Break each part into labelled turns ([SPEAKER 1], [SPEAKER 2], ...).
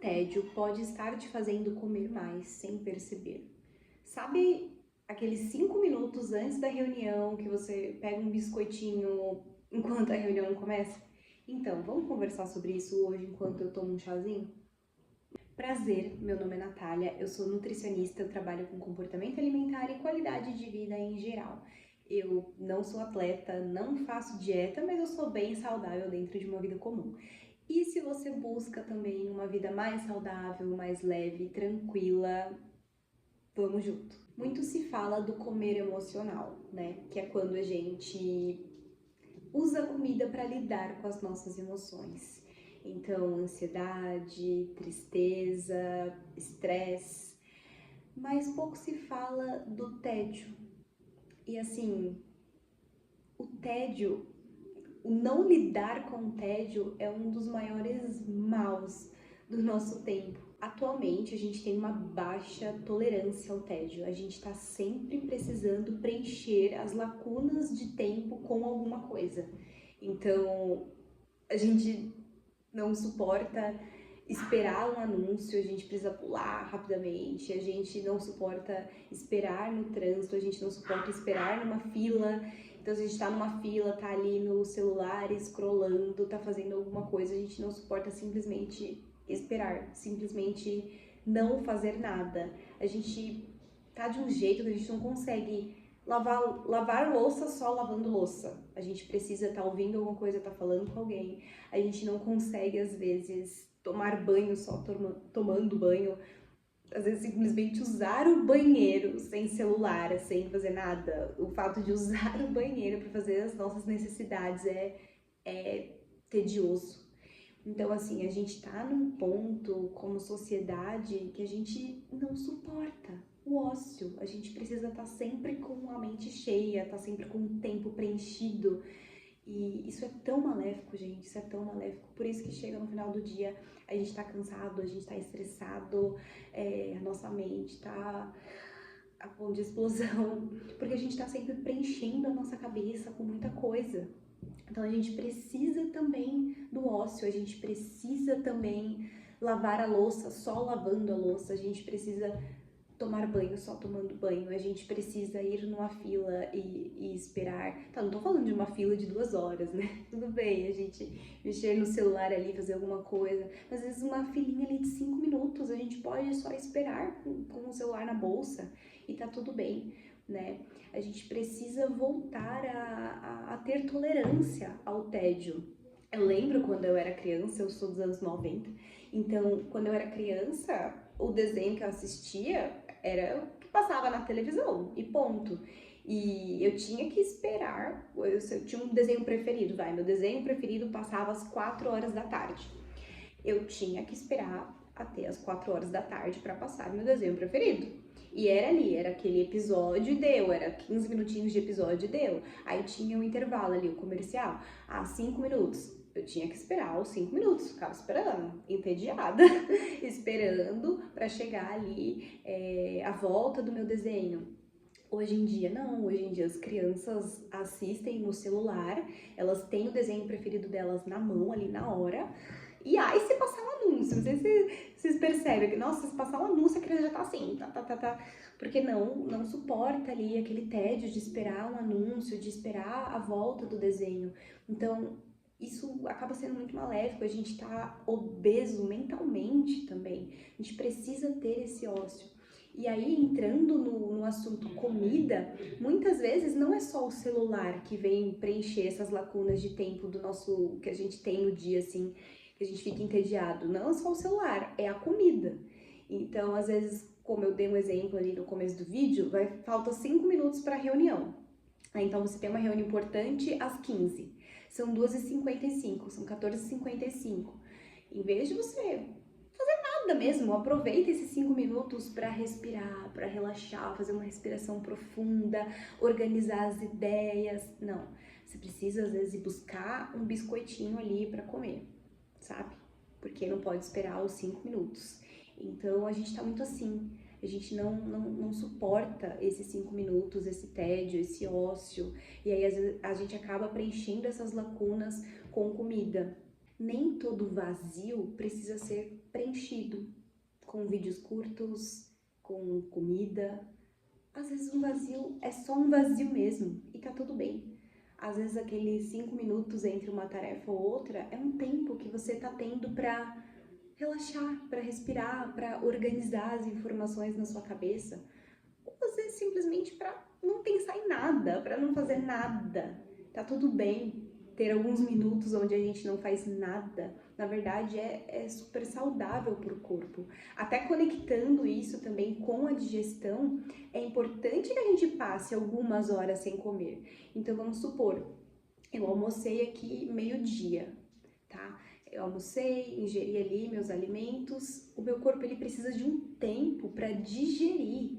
[SPEAKER 1] tédio pode estar te fazendo comer mais sem perceber. Sabe aqueles 5 minutos antes da reunião que você pega um biscoitinho enquanto a reunião começa? Então, vamos conversar sobre isso hoje enquanto eu tomo um chazinho? Prazer, meu nome é Natália, eu sou nutricionista, eu trabalho com comportamento alimentar e qualidade de vida em geral. Eu não sou atleta, não faço dieta, mas eu sou bem saudável dentro de uma vida comum. E se você busca também uma vida mais saudável, mais leve, tranquila, vamos junto. Muito se fala do comer emocional, né? Que é quando a gente usa a comida para lidar com as nossas emoções. Então, ansiedade, tristeza, estresse, mas pouco se fala do tédio. E assim, o tédio, o não lidar com o tédio é um dos maiores maus do nosso tempo. Atualmente, a gente tem uma baixa tolerância ao tédio. A gente está sempre precisando preencher as lacunas de tempo com alguma coisa. Então, a gente não suporta esperar um anúncio, a gente precisa pular rapidamente, a gente não suporta esperar no trânsito, a gente não suporta esperar numa fila. Então, se a gente tá numa fila, tá ali no celular, scrollando, tá fazendo alguma coisa, a gente não suporta simplesmente esperar, simplesmente não fazer nada. A gente tá de um jeito que a gente não consegue lavar louça só lavando louça. A gente precisa estar ouvindo alguma coisa, estar falando com alguém. A gente não consegue, às vezes, tomar banho só tomando banho. Às vezes, simplesmente usar o banheiro sem celular, sem fazer nada. O fato de usar o banheiro para fazer as nossas necessidades é tedioso. Então, assim, a gente tá num ponto como sociedade que a gente não suporta o ócio. A gente precisa estar sempre com a mente cheia, tá sempre com o tempo preenchido. E isso é tão maléfico, gente, isso é tão maléfico. Por isso que chega no final do dia, a gente tá cansado, a gente tá estressado, a nossa mente tá a ponto de explosão, porque a gente tá sempre preenchendo a nossa cabeça com muita coisa. Então a gente precisa também do ócio, a gente precisa também lavar a louça só lavando a louça, a gente precisa tomar banho só tomando banho, a gente precisa ir numa fila e esperar. Tá, não tô falando de uma fila de 2 horas, né? Tudo bem, a gente mexer no celular ali, fazer alguma coisa, mas às vezes uma filinha ali de 5 minutos, a gente pode só esperar com o celular na bolsa e tá tudo bem, né? A gente precisa voltar a ter tolerância ao tédio. Eu lembro quando eu era criança, eu sou dos anos 90, então quando eu era criança, o desenho que eu assistia era o que passava na televisão e ponto. E eu tinha que esperar, eu tinha um desenho preferido, meu desenho preferido passava às 4 horas da tarde. Eu tinha que esperar até as 4 horas da tarde para passar meu desenho preferido. E era ali, era aquele episódio e deu, era 15 minutinhos de episódio e deu. Aí tinha um intervalo ali, o comercial, 5 minutos. Eu tinha que esperar os 5 minutos, ficava esperando, entediada, esperando para chegar ali a volta do meu desenho. Hoje em dia não, hoje em dia as crianças assistem no celular, elas têm o desenho preferido delas na mão ali na hora. E aí se passar um anúncio, não sei se vocês percebem que, nossa, se passar um anúncio a criança já tá assim, tá, porque não suporta ali aquele tédio de esperar um anúncio, de esperar a volta do desenho. Então, isso acaba sendo muito maléfico, a gente tá obeso mentalmente também, a gente precisa ter esse ócio. E aí, entrando no assunto comida, muitas vezes não é só o celular que vem preencher essas lacunas de tempo do nosso, que a gente tem no dia, assim, que a gente fica entediado. Não é só o celular, é a comida. Então, às vezes, como eu dei um exemplo ali no começo do vídeo, falta 5 minutos para a reunião. Então, você tem uma reunião importante às 15. São 2h55, são 14h55. Em vez de você nada mesmo, aproveita esses 5 minutos para respirar, para relaxar, fazer uma respiração profunda, organizar as ideias. Não, você precisa às vezes ir buscar um biscoitinho ali para comer, sabe? Porque não pode esperar os 5 minutos. Então a gente tá muito assim, a gente não suporta esses 5 minutos, esse tédio, esse ócio, e aí às vezes a gente acaba preenchendo essas lacunas com comida. Nem todo vazio precisa ser preenchido com vídeos curtos, com comida. Às vezes um vazio é só um vazio mesmo e tá tudo bem. Às vezes aqueles 5 minutos entre uma tarefa ou outra é um tempo que você tá tendo para relaxar, para respirar, para organizar as informações na sua cabeça. Ou às vezes simplesmente para não pensar em nada, para não fazer nada. Tá tudo bem ter alguns minutos onde a gente não faz nada. Na verdade, é super saudável para o corpo. Até conectando isso também com a digestão, é importante que a gente passe algumas horas sem comer. Então, vamos supor, eu almocei aqui meio-dia, tá? Eu almocei, ingeri ali meus alimentos. O meu corpo ele precisa de um tempo para digerir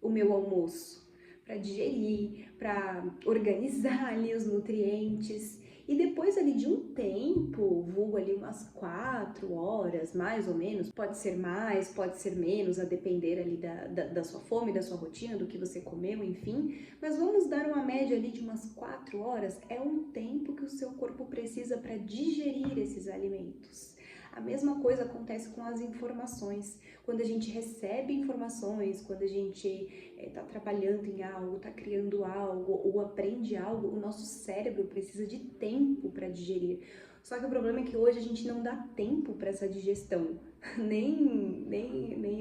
[SPEAKER 1] o meu almoço, para digerir, para organizar ali os nutrientes. E depois ali de um tempo, vulgo ali umas 4 horas, mais ou menos, pode ser mais, pode ser menos, a depender ali da sua fome, da sua rotina, do que você comeu, enfim. Mas vamos dar uma média ali de umas 4 horas, é um tempo que o seu corpo precisa para digerir esses alimentos. A mesma coisa acontece com as informações. Quando a gente recebe informações, quando a gente está trabalhando em algo, está criando algo ou aprende algo, o nosso cérebro precisa de tempo para digerir. Só que o problema é que hoje a gente não dá tempo para essa digestão, nem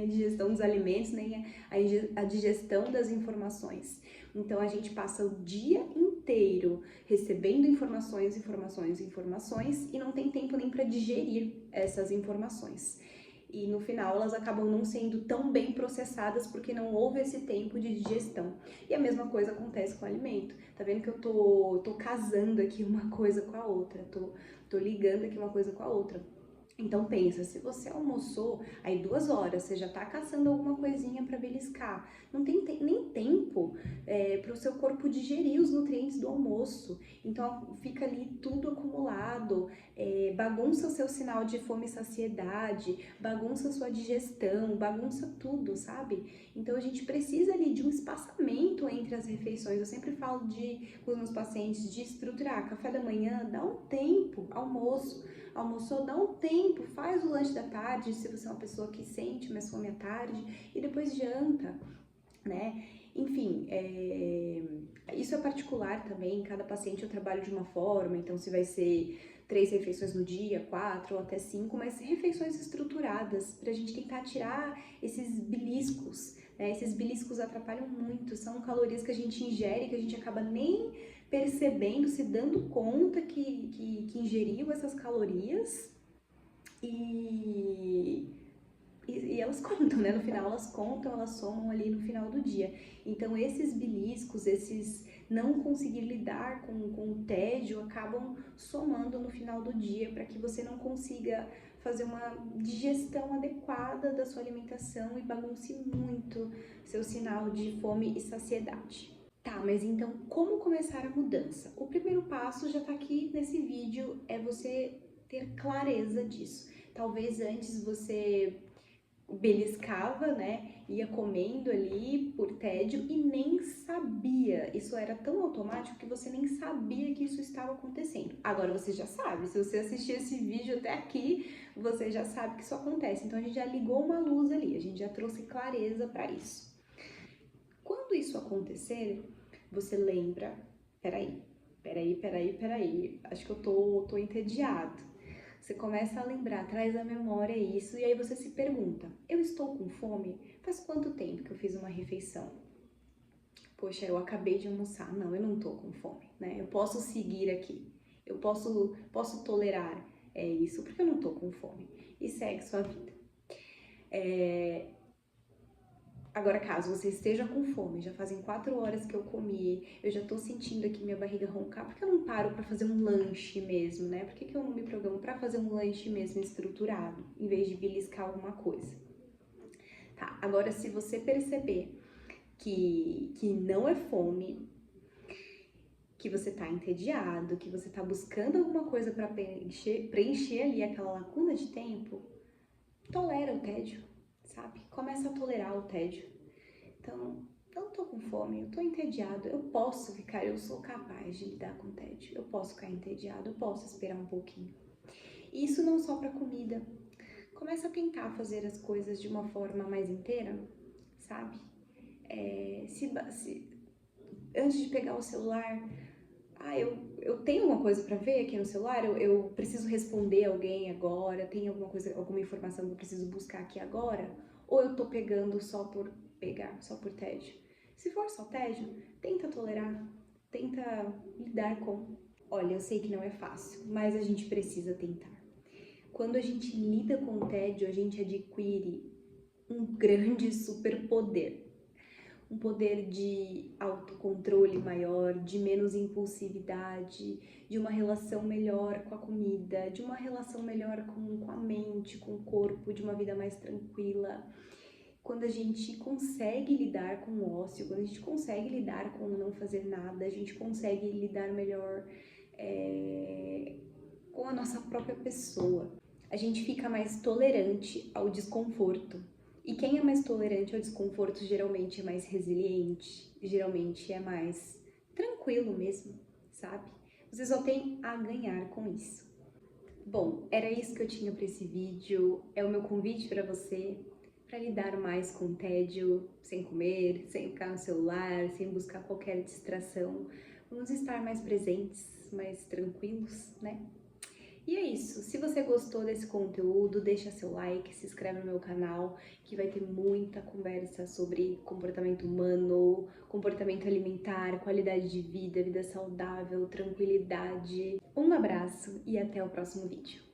[SPEAKER 1] a digestão dos alimentos, nem a digestão das informações. Então a gente passa o dia inteiro recebendo informações e não tem tempo nem para digerir essas informações. E no final elas acabam não sendo tão bem processadas porque não houve esse tempo de digestão. E a mesma coisa acontece com o alimento. Tá vendo que eu tô casando aqui uma coisa com a outra, tô ligando aqui uma coisa com a outra. Então pensa, se você almoçou, aí 2 horas, você já tá caçando alguma coisinha para beliscar. Não tem nem tempo para o seu corpo digerir os nutrientes do almoço. Então fica ali tudo acumulado, bagunça o seu sinal de fome e saciedade, bagunça a sua digestão, bagunça tudo, sabe? Então a gente precisa ali de um espaçamento entre as refeições. Eu sempre falo com os meus pacientes de estruturar café da manhã, dá um tempo, almoçou, dá um tempo, faz o lanche da tarde, se você é uma pessoa que sente mais fome à tarde, e depois janta, né? Enfim, isso é particular também, cada paciente eu trabalho de uma forma, então se vai ser 3 refeições no dia, 4 ou até 5, mas refeições estruturadas, pra gente tentar tirar esses beliscos, né? Esses beliscos atrapalham muito, são calorias que a gente ingere, que a gente acaba nem percebendo, se dando conta que ingeriu essas calorias e elas contam, né? No final elas contam, elas somam ali no final do dia. Então esses beliscos, esses não conseguir lidar com o tédio acabam somando no final do dia para que você não consiga fazer uma digestão adequada da sua alimentação e bagunce muito seu sinal de fome e saciedade. Tá, mas então como começar a mudança? O primeiro passo já tá aqui nesse vídeo, é você ter clareza disso. Talvez antes você beliscava, né, ia comendo ali por tédio e nem sabia, isso era tão automático que você nem sabia que isso estava acontecendo. Agora você já sabe, se você assistir esse vídeo até aqui, você já sabe que isso acontece, então a gente já ligou uma luz ali, a gente já trouxe clareza para isso. Quando isso acontecer, você lembra, peraí, acho que eu tô entediado. Você começa a lembrar, traz à memória isso, e aí você se pergunta, eu estou com fome? Faz quanto tempo que eu fiz uma refeição? Poxa, eu acabei de almoçar. Não, eu não tô com fome, né? Eu posso seguir aqui, eu posso tolerar isso, porque eu não tô com fome. E segue sua vida. Agora, caso você esteja com fome, já fazem 4 horas que eu comi, eu já tô sentindo aqui minha barriga roncar, por que eu não paro pra fazer um lanche mesmo, né? Por que eu não me programo pra fazer um lanche mesmo estruturado, em vez de beliscar alguma coisa? Tá, agora se você perceber que não é fome, que você tá entediado, que você tá buscando alguma coisa pra preencher ali aquela lacuna de tempo, tolera o tédio, sabe? Começa a tolerar o tédio. Então, eu tô com fome, eu tô entediado, eu sou capaz de lidar com o tédio, eu posso ficar entediado, eu posso esperar um pouquinho. E isso não só para comida. começa a tentar fazer as coisas de uma forma mais inteira, sabe? Antes de pegar o celular, eu tenho alguma coisa para ver aqui no celular, eu preciso responder alguém agora, tem alguma coisa, alguma informação que eu preciso buscar aqui agora, ou eu tô pegando só por pegar, só por tédio? Se for só tédio, tenta tolerar, tenta lidar com. Olha, eu sei que não é fácil, mas a gente precisa tentar. Quando a gente lida com o tédio, a gente adquire um grande superpoder. Um poder de autocontrole maior, de menos impulsividade, de uma relação melhor com a comida, de uma relação melhor com a mente, com o corpo, de uma vida mais tranquila. Quando a gente consegue lidar com o ócio, quando a gente consegue lidar com não fazer nada, a gente consegue lidar melhor com a nossa própria pessoa. A gente fica mais tolerante ao desconforto. E quem é mais tolerante ao desconforto geralmente é mais resiliente, geralmente é mais tranquilo mesmo, sabe? Você só tem a ganhar com isso. Bom, era isso que eu tinha para esse vídeo. É o meu convite para você para lidar mais com o tédio, sem comer, sem ficar no celular, sem buscar qualquer distração. Vamos estar mais presentes, mais tranquilos, né? E é isso, se você gostou desse conteúdo, deixa seu like, se inscreve no meu canal, que vai ter muita conversa sobre comportamento humano, comportamento alimentar, qualidade de vida, vida saudável, tranquilidade. Um abraço e até o próximo vídeo.